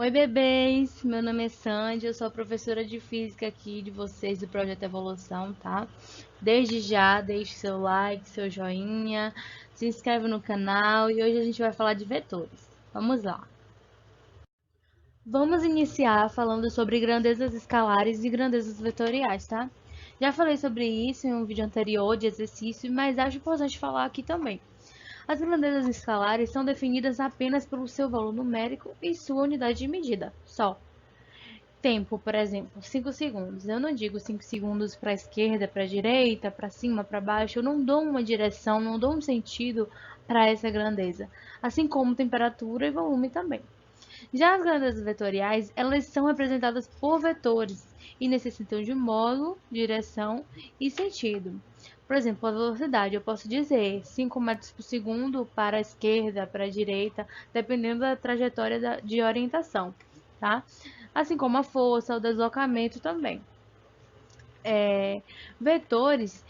Oi, bebês! Meu nome é Sandy, eu sou a professora de física aqui de vocês do Projeto Evolução, tá? Desde já, deixe seu like, seu joinha, se inscreve no canal e hoje a gente vai falar de vetores. Vamos lá! Vamos iniciar falando sobre grandezas escalares e grandezas vetoriais, tá? Já falei sobre isso em um vídeo anterior de exercício, mas acho importante falar aqui também. As grandezas escalares são definidas apenas pelo seu valor numérico e sua unidade de medida, só. Tempo, por exemplo, 5 segundos. Eu não digo 5 segundos para a esquerda, para a direita, para cima, para baixo. Eu não dou uma direção, não dou um sentido para essa grandeza. Assim como temperatura e volume também. Já as grandezas vetoriais, elas são representadas por vetores e necessitam de módulo, direção e sentido. Por exemplo, a velocidade, eu posso dizer 5 metros por segundo para a esquerda, para a direita, dependendo da trajetória de orientação, tá? Assim como a força, o deslocamento também. Vetores,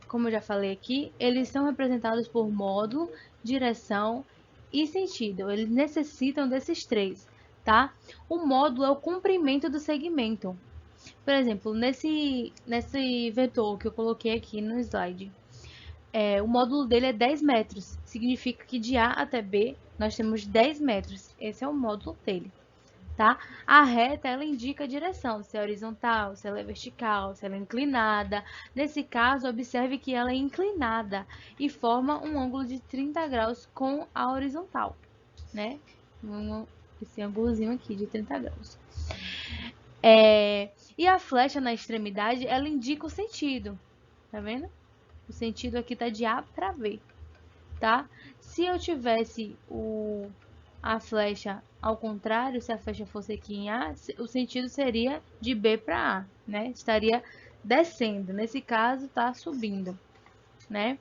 como eu já falei aqui, eles são representados por módulo, direção e sentido. Eles necessitam desses três, tá? O módulo é o comprimento do segmento. Por exemplo, nesse vetor que eu coloquei aqui no slide, o módulo dele é 10 metros. Significa que de A até B nós temos 10 metros. Esse é o módulo dele. Tá? A reta, ela indica a direção, se é horizontal, se ela é vertical, se ela é inclinada. Nesse caso, observe que ela é inclinada e forma um ângulo de 30 graus com a horizontal, né? Esse ângulozinho aqui de 30 graus. E a flecha na extremidade, ela indica o sentido, tá vendo? O sentido aqui tá de A para B, tá? Se eu tivesse a flecha ao contrário, se a flecha fosse aqui em A, o sentido seria de B para A, né? Estaria descendo. Nesse caso, tá subindo, né?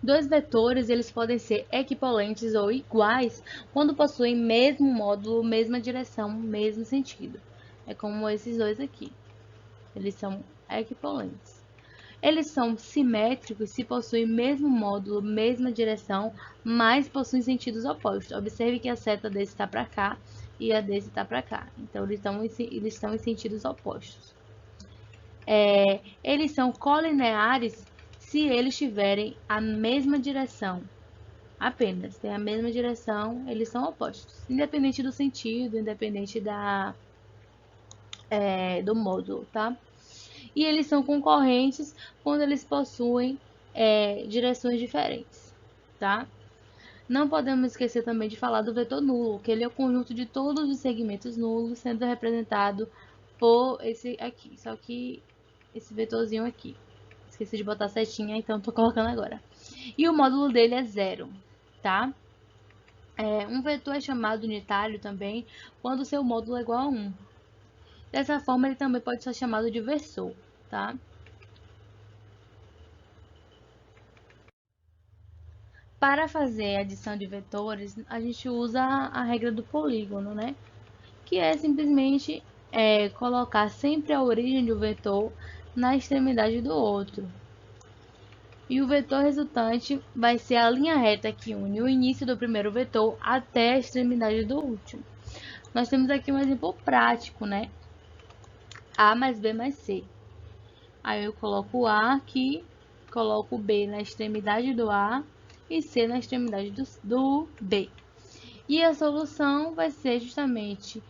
Dois vetores, eles podem ser equivalentes ou iguais quando possuem mesmo módulo, mesma direção, mesmo sentido. É como esses dois aqui. Eles são equivalentes. Eles são simétricos se possuem mesmo módulo, mesma direção, mas possuem sentidos opostos. Observe que a seta desse está para cá e a desse está para cá. Então, eles estão em sentidos opostos. Eles são colineares se eles tiverem a mesma direção. Apenas, tem a mesma direção, eles são opostos. Independente do sentido, independente do módulo, tá? E eles são concorrentes quando eles possuem direções diferentes, tá? Não podemos esquecer também de falar do vetor nulo, que ele é o conjunto de todos os segmentos nulos sendo representado por esse aqui, só que esse vetorzinho aqui. Esqueci de botar setinha, então tô colocando agora. E o módulo dele é zero, tá? Um vetor é chamado unitário também quando seu módulo é igual a 1. Dessa forma, ele também pode ser chamado de versor, tá? Para fazer a adição de vetores, a gente usa a regra do polígono, né? Que é simplesmente colocar sempre a origem do vetor na extremidade do outro. E o vetor resultante vai ser a linha reta que une o início do primeiro vetor até a extremidade do último. Nós temos aqui um exemplo prático, né? A mais B mais C. Aí eu coloco o A aqui, coloco o B na extremidade do A e C na extremidade do B. E a solução vai ser justamente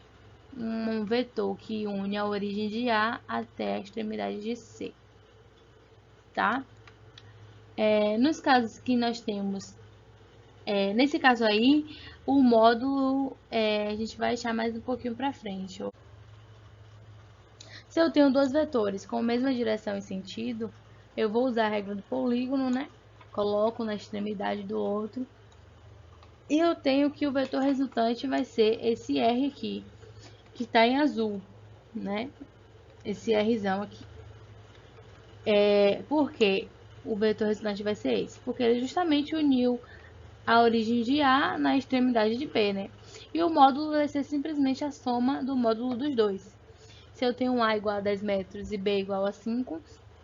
um vetor que une a origem de A até a extremidade de C, tá? Nos casos que nós temos, nesse caso aí, o módulo a gente vai deixar mais um pouquinho para frente. Se eu tenho dois vetores com a mesma direção e sentido, eu vou usar a regra do polígono, né? Coloco na extremidade do outro. E eu tenho que o vetor resultante vai ser esse R aqui, que está em azul, né? Esse Rzão aqui. Por que o vetor resultante vai ser esse? Porque ele justamente uniu a origem de A na extremidade de B, né? E o módulo vai ser simplesmente a soma do módulo dos dois. Se eu tenho A igual a 10 metros e B igual a 5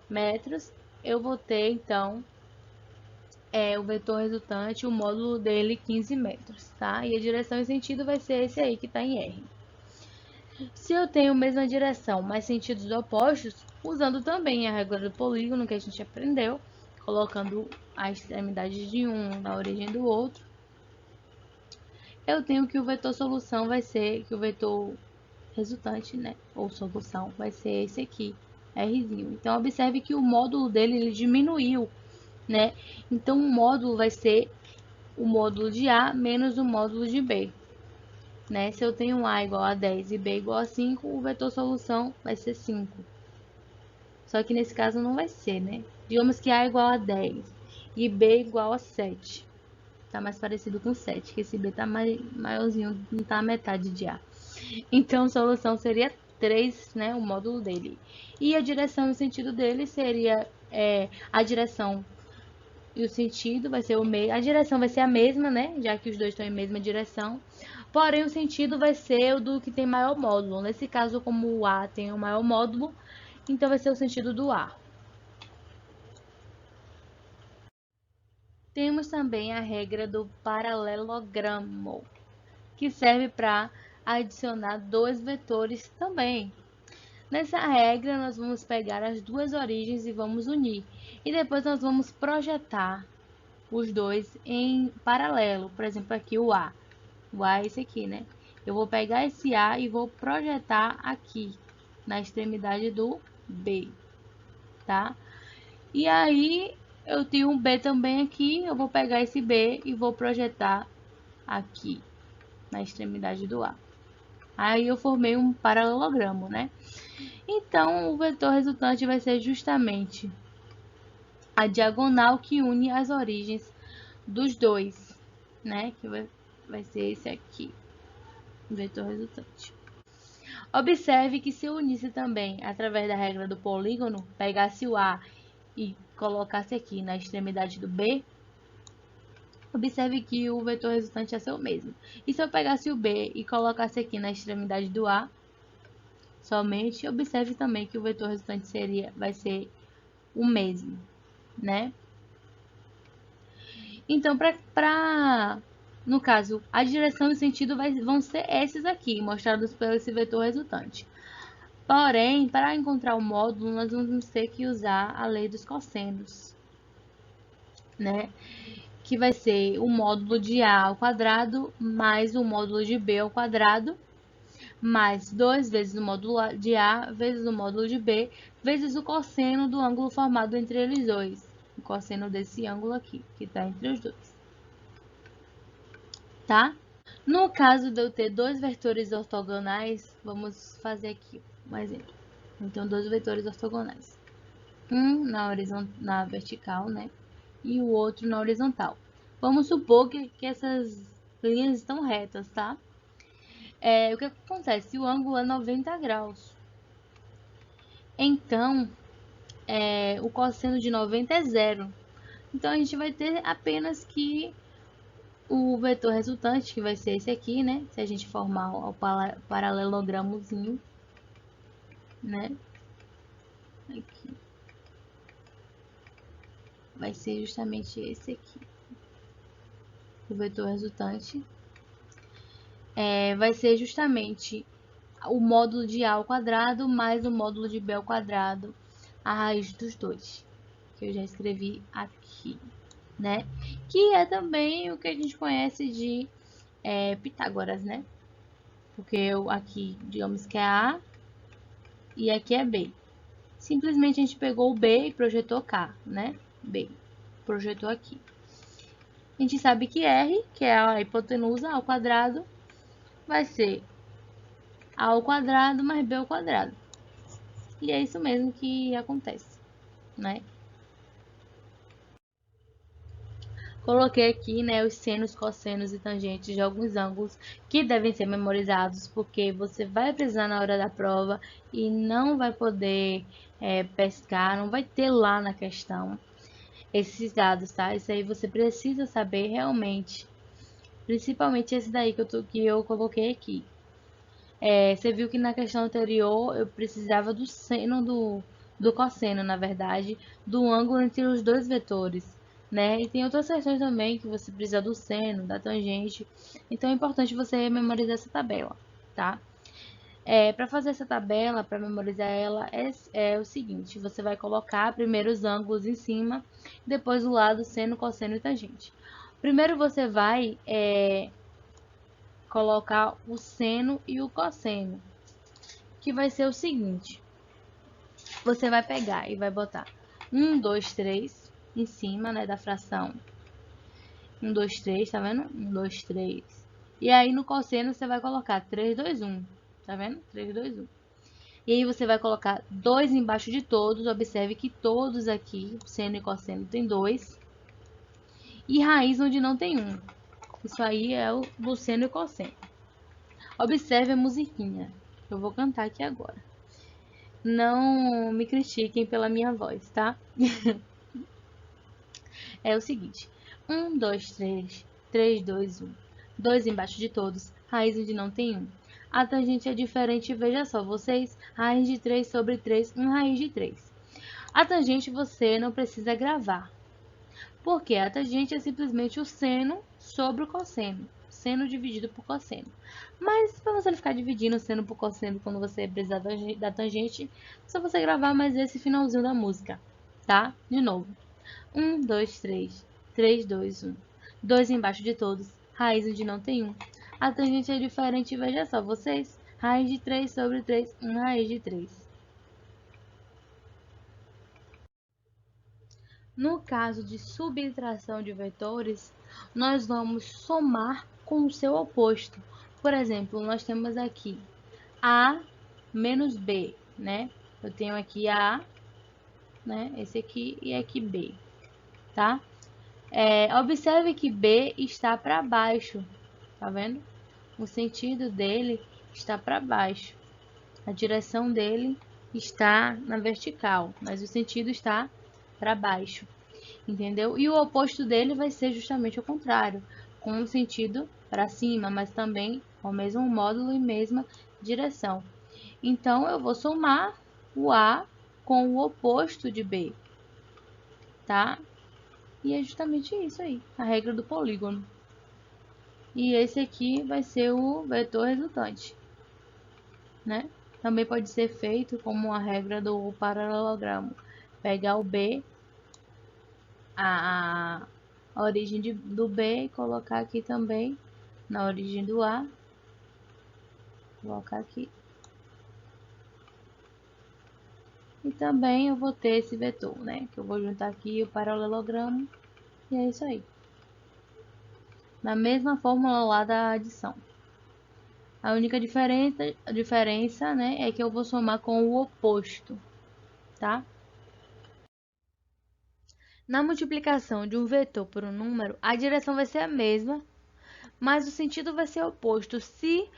metros, eu vou ter, então, o vetor resultante, o módulo dele 15 metros, tá? E a direção e sentido vai ser esse aí que está em R. Se eu tenho a mesma direção, mas sentidos opostos, usando também a regra do polígono que a gente aprendeu, colocando a extremidade de um na origem do outro, eu tenho que o vetor solução vai ser, que o vetor resultante, né, ou solução, vai ser esse aqui, Rzinho. Então, observe que o módulo dele ele diminuiu, né? Então, o módulo vai ser o módulo de A menos o módulo de B, né? Se eu tenho A igual a 10 e B igual a 5, o vetor solução vai ser 5. Só que nesse caso não vai ser, né? Digamos que A igual a 10 e B igual a 7. Tá mais parecido com 7, que esse B tá maiorzinho, não tá a metade de A. Então, a solução seria 3, né? O módulo dele. E a direção e o sentido dele seria a direção e o sentido vai ser o mesmo. A direção vai ser a mesma, né? Já que os dois estão em mesma direção. Porém, o sentido vai ser o do que tem maior módulo. Nesse caso, como o A tem o maior módulo, então vai ser o sentido do A. Temos também a regra do paralelogramo, que serve para adicionar dois vetores também. Nessa regra, nós vamos pegar as duas origens e vamos unir. E depois nós vamos projetar os dois em paralelo. Por exemplo, aqui o A. O A é esse aqui, né? Eu vou pegar esse A e vou projetar aqui, na extremidade do B, tá? E aí, eu tenho um B também aqui, eu vou pegar esse B e vou projetar aqui, na extremidade do A. Aí, eu formei um paralelogramo, né? Então, o vetor resultante vai ser justamente a diagonal que une as origens dos dois, né? Que vai ser esse aqui, o vetor resultante. Observe que se eu unisse também, através da regra do polígono, pegasse o A e colocasse aqui na extremidade do B, observe que o vetor resultante ia ser o mesmo. E se eu pegasse o B e colocasse aqui na extremidade do A, somente, observe também que o vetor resultante vai ser o mesmo, né? Então, no caso, a direção e o sentido vão ser esses aqui, mostrados pelo esse vetor resultante. Porém, para encontrar o módulo, nós vamos ter que usar a lei dos cossenos, né? Que vai ser o módulo de A ao quadrado mais o módulo de B ao quadrado, mais 2 vezes o módulo de A vezes o módulo de B, vezes o cosseno do ângulo formado entre eles dois. O cosseno desse ângulo aqui, que está entre os dois. Tá? No caso de eu ter dois vetores ortogonais, vamos fazer aqui um exemplo. Então, dois vetores ortogonais. Um na vertical, né? E o outro na horizontal. Vamos supor que essas linhas estão retas, tá? O que acontece? O ângulo é 90 graus. Então, o cosseno de 90 é zero. Então, a gente vai ter apenas que o vetor resultante, que vai ser esse aqui, né? Se a gente formar o paralelogramozinho, né? Aqui. Vai ser justamente esse aqui. O vetor resultante vai ser justamente o módulo de A ao quadrado mais o módulo de B ao quadrado, a raiz dos dois, que eu já escrevi aqui, né? Que é também o que a gente conhece de Pitágoras, né? Porque aqui, digamos que é A e aqui é B. Simplesmente a gente pegou o B e projetou cá, né? B, projetou aqui. A gente sabe que R, que é a hipotenusa ao quadrado, vai ser A ao quadrado mais B ao quadrado. E é isso mesmo que acontece, né? Coloquei aqui, né, os senos, cossenos e tangentes de alguns ângulos que devem ser memorizados, porque você vai precisar na hora da prova e não vai poder pescar, não vai ter lá na questão esses dados, tá? Isso aí você precisa saber realmente, principalmente esse daí que eu coloquei aqui. Você viu que na questão anterior eu precisava do seno do cosseno, na verdade, do ângulo entre os dois vetores, né? E tem outras questões também que você precisa do seno, da tangente. Então é importante você memorizar essa tabela, tá? Para fazer essa tabela, para memorizar ela, é o seguinte: você vai colocar primeiro os ângulos em cima, depois o lado seno, cosseno e tangente. Primeiro você vai colocar o seno e o cosseno, que vai ser o seguinte: você vai pegar e vai botar 1, 2, 3 em cima, né, da fração 1, 2, 3, tá vendo? 1, 2, 3. E aí no cosseno você vai colocar 3, 2, 1, tá vendo? 3, 2, 1. E aí você vai colocar 2 embaixo de todos. Observe que todos aqui, seno e cosseno, tem 2. E raiz onde não tem 1. Isso aí é o do seno e cosseno. Observe a musiquinha. Eu vou cantar aqui agora. Não me critiquem pela minha voz, tá? É o seguinte: 1, 2, 3, 3, 2, 1. 2 embaixo de todos, raiz onde não tem 1. A tangente é diferente, veja só, vocês, raiz de 3 sobre 3, 1 raiz de 3. A tangente você não precisa gravar, porque a tangente é simplesmente o seno sobre o cosseno, seno dividido por cosseno. Mas para você não ficar dividindo o seno por cosseno quando você precisar da tangente, é só você gravar mais esse finalzinho da música, tá? De novo. 1, 2, 3. 3, 2, 1. 2 embaixo de todos. Raiz onde não tem 1. A tangente é diferente, veja só, vocês. Raiz de 3 sobre 3, 1 raiz de 3. No caso de subtração de vetores, nós vamos somar com o seu oposto. Por exemplo, nós temos aqui A menos B, né? Eu tenho aqui A, né? Esse aqui e aqui B, tá? Observe que B está para baixo, tá vendo? O sentido dele está para baixo. A direção dele está na vertical, mas o sentido está para baixo, entendeu? E o oposto dele vai ser justamente o contrário, com o sentido para cima, mas também com o mesmo módulo e mesma direção. Então, eu vou somar o A com o oposto de B, tá? E é justamente isso aí, a regra do polígono. E esse aqui vai ser o vetor resultante, né? Também pode ser feito como a regra do paralelogramo. Pegar o B, a origem do B e colocar aqui também na origem do A. Colocar aqui. E também eu vou ter esse vetor, né? Que eu vou juntar aqui o paralelogramo. E é isso aí. Na mesma fórmula lá da adição. A única diferença, né, é que eu vou somar com o oposto, tá? Na multiplicação de um vetor por um número, a direção vai ser a mesma, mas o sentido vai ser oposto se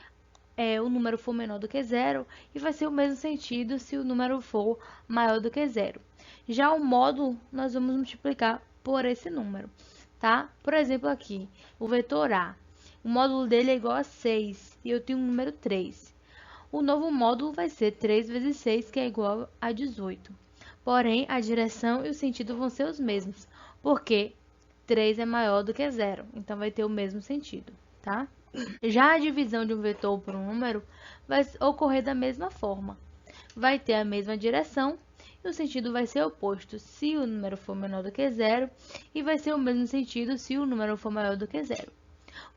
o número for menor do que zero, e vai ser o mesmo sentido se o número for maior do que zero. Já o módulo, nós vamos multiplicar por esse número, tá? Por exemplo, aqui, o vetor A, o módulo dele é igual a 6, e eu tenho um número 3. O novo módulo vai ser 3 vezes 6, que é igual a 18. Porém, a direção e o sentido vão ser os mesmos, porque 3 é maior do que zero, então vai ter o mesmo sentido, tá? Já a divisão de um vetor por um número vai ocorrer da mesma forma. Vai ter a mesma direção e o sentido vai ser oposto se o número for menor do que zero, e vai ser o mesmo sentido se o número for maior do que zero.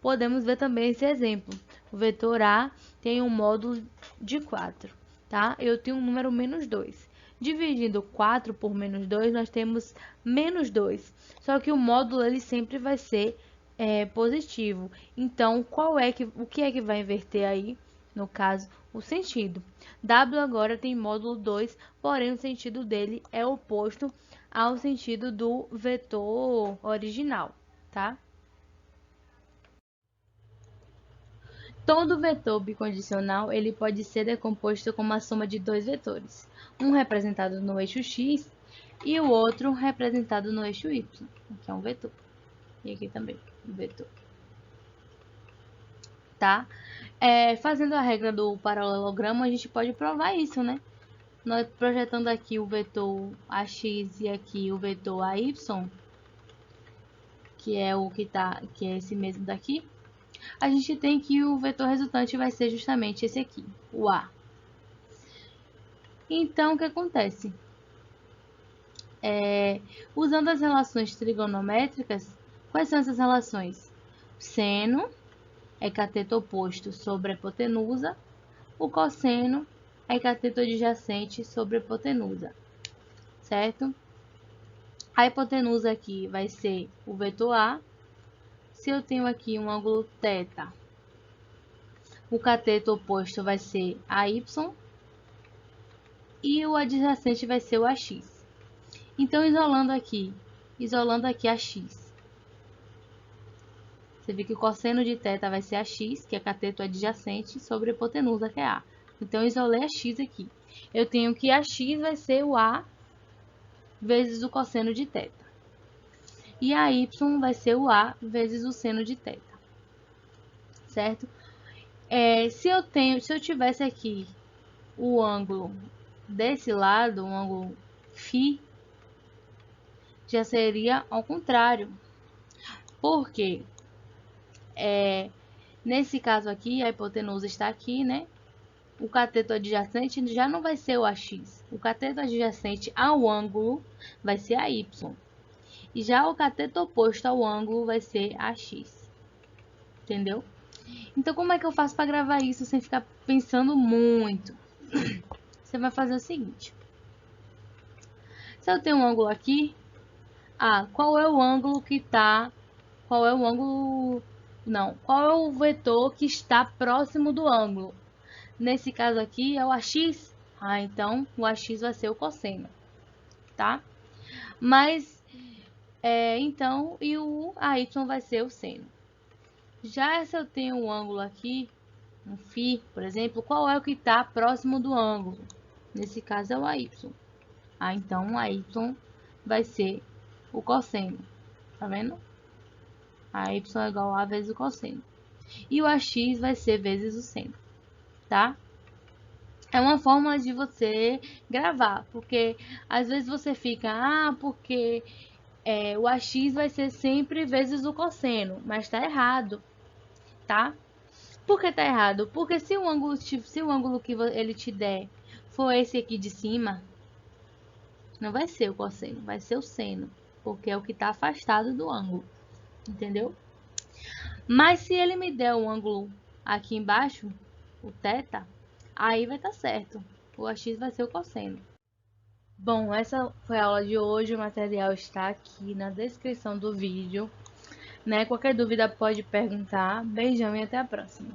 Podemos ver também esse exemplo. O vetor A tem um módulo de 4, tá? Eu tenho um número menos 2. Dividindo 4 por menos 2, nós temos menos 2. Só que o módulo ele sempre vai ser positivo. Então, o que é que vai inverter aí? No caso, o sentido. W agora tem módulo 2, porém o sentido dele é oposto ao sentido do vetor original, tá? Todo vetor bicondicional ele pode ser decomposto como a soma de dois vetores, um representado no eixo x e o outro representado no eixo y. Aqui é um vetor e aqui também um vetor, tá? Fazendo a regra do paralelogramo, a gente pode provar isso, né? Nós projetando aqui o vetor ax e aqui o vetor ay, que é que é esse mesmo daqui, a gente tem que o vetor resultante vai ser justamente esse aqui, o A. Então, o que acontece? Usando as relações trigonométricas, quais são essas relações? Seno é cateto oposto sobre a hipotenusa, o cosseno é cateto adjacente sobre a hipotenusa, certo? A hipotenusa aqui vai ser o vetor A. Se eu tenho aqui um ângulo θ, o cateto oposto vai ser AY e o adjacente vai ser o AX. Então, isolando aqui AX, você vê que o cosseno de θ vai ser AX, que é cateto adjacente, sobre a hipotenusa, que é A. Então, eu isolei AX aqui. Eu tenho que AX vai ser o A vezes o cosseno de θ. E a Y vai ser o A vezes o seno de θ. Certo? Se eu tivesse aqui o ângulo desse lado, um ângulo φ, já seria ao contrário. Por quê? Nesse caso aqui, a hipotenusa está aqui, né? O cateto adjacente já não vai ser o AX. O cateto adjacente ao ângulo vai ser a Y. E já o cateto oposto ao ângulo vai ser AX. Entendeu? Então, como é que eu faço para gravar isso sem ficar pensando muito? Você vai fazer o seguinte. Se eu tenho um ângulo aqui, qual é o ângulo que está... Qual é o ângulo... Não, qual é o vetor que está próximo do ângulo? Nesse caso aqui é o AX. Então o AX vai ser o cosseno, tá? Mas, então, e o AY vai ser o seno. Já se eu tenho um ângulo aqui, um φ, por exemplo, qual é o que está próximo do ângulo? Nesse caso é o AY. Então o AY vai ser o cosseno, tá vendo? AY é igual a vezes o cosseno. E o AX vai ser vezes o seno, tá? É uma forma de você gravar, porque às vezes você fica, porque o AX vai ser sempre vezes o cosseno, mas tá errado, tá? Por que tá errado? Porque se o ângulo que ele te der for esse aqui de cima, não vai ser o cosseno, vai ser o seno, porque é o que está afastado do ângulo, entendeu? Mas se ele me der um ângulo aqui embaixo, o θ, aí vai estar certo. O AX vai ser o cosseno. Bom, essa foi a aula de hoje. O material está aqui na descrição do vídeo, né? Qualquer dúvida pode perguntar. Beijão e até a próxima.